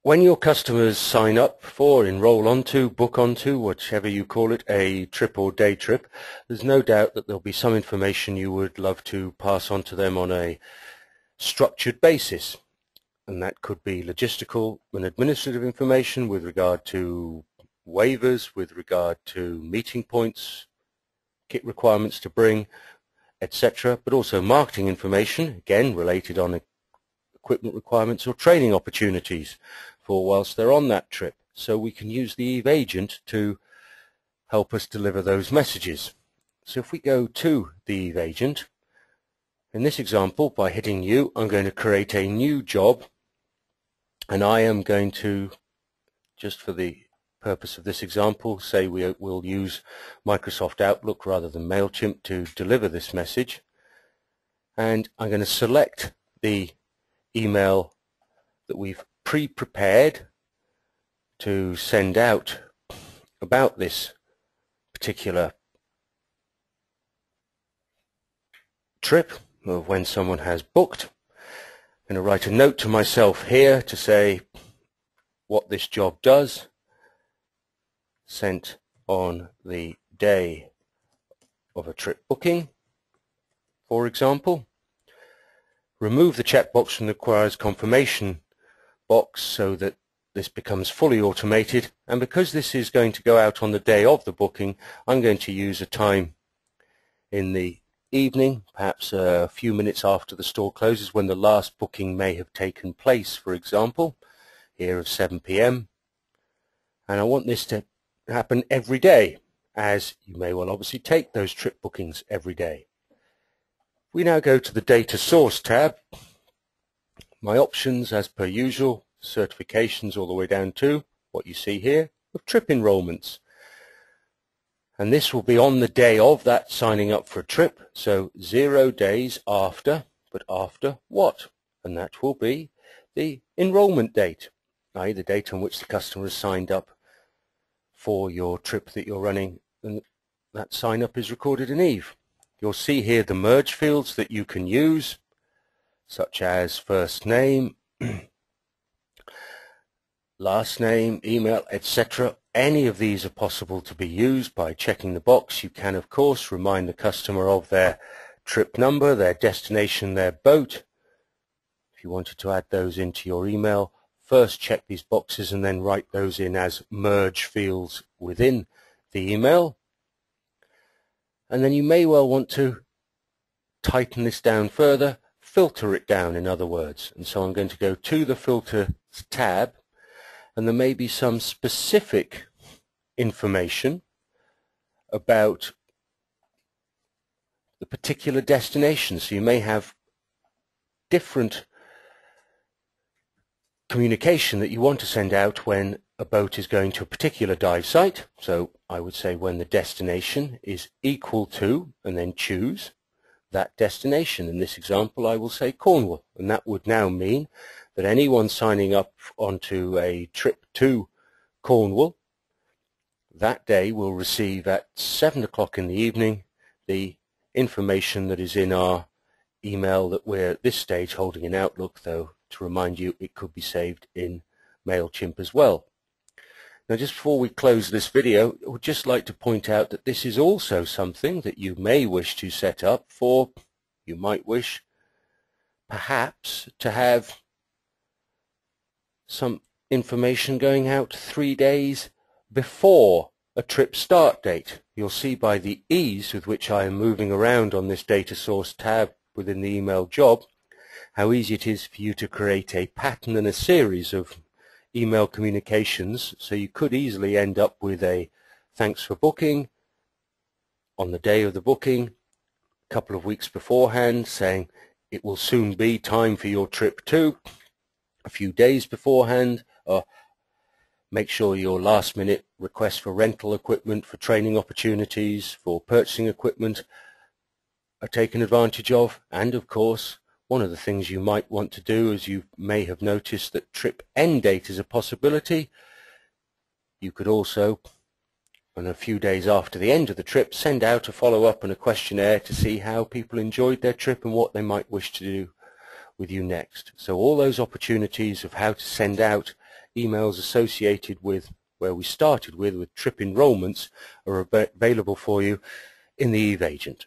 When your customers sign up for, enroll onto, book onto, whichever you call it, a trip or day trip, there's no doubt that there'll be some information you would love to pass on to them on a structured basis. And that could be logistical and administrative information with regard to waivers, with regard to meeting points, kit requirements to bring, etc. But also marketing information, again related on equipment requirements or training opportunities for whilst they're on that trip. So we can use the Eve agent to help us deliver those messages. So if we go to the Eve agent, in this example, by hitting new, I'm going to create a new job, and I am going to, just for the purpose of this example, say we will use Microsoft Outlook rather than MailChimp to deliver this message. And I'm going to select the email that we've pre-prepared to send out about this particular trip, of when someone has booked. I'm going to write a note to myself here to say what this job does, sent on the day of a trip booking, for example. Remove the checkbox from the requires confirmation box so that this becomes fully automated, and because this is going to go out on the day of the booking, I'm going to use a time in the evening, perhaps a few minutes after the store closes, when the last booking may have taken place, for example, here of 7 p.m. And I want this to happen every day, as you may well obviously take those trip bookings every day. We now go to the Data Source tab. My options, as per usual, certifications all the way down to what you see here of trip enrollments. And this will be on the day of that signing up for a trip, so 0 days after, but after what? And that will be the enrollment date, i.e. the date on which the customer has signed up for your trip that you're running, and that sign up is recorded in Eve. You'll see here the merge fields that you can use, such as first name, last name, email, etc. Any of these are possible to be used by checking the box. You can, of course, remind the customer of their trip number, their destination, their boat. If you wanted to add those into your email, first check these boxes and then write those in as merge fields within the email. And then you may well want to tighten this down further, filter it down, in other words. And so I'm going to go to the Filters tab, and there may be some specific information about the particular destination. So you may have different communication that you want to send out when a boat is going to a particular dive site. So I would say when the destination is equal to, and then choose that destination. In this example, I will say Cornwall, and that would now mean that anyone signing up onto a trip to Cornwall that day will receive at 7 o'clock in the evening the information that is in our email that we're at this stage holding in Outlook, though to remind you it could be saved in MailChimp as well. Now, just before we close this video, I would just like to point out that this is also something that you may wish to set up for, you might wish perhaps to have some information going out 3 days before a trip start date. You'll see by the ease with which I am moving around on this Data Source tab within the email job how easy it is for you to create a pattern and a series of email communications. So you could easily end up with a thanks for booking on the day of the booking, a couple of weeks beforehand saying it will soon be time for your trip too, a few days beforehand, or make sure your last minute requests for rental equipment, for training opportunities, for purchasing equipment are taken advantage of. And of course, one of the things you might want to do, as you may have noticed that trip end date is a possibility, you could also, and a few days after the end of the trip, send out a follow-up and a questionnaire to see how people enjoyed their trip and what they might wish to do with you next. So all those opportunities of how to send out emails associated with where we started with trip enrollments are available for you in the Eve Agent.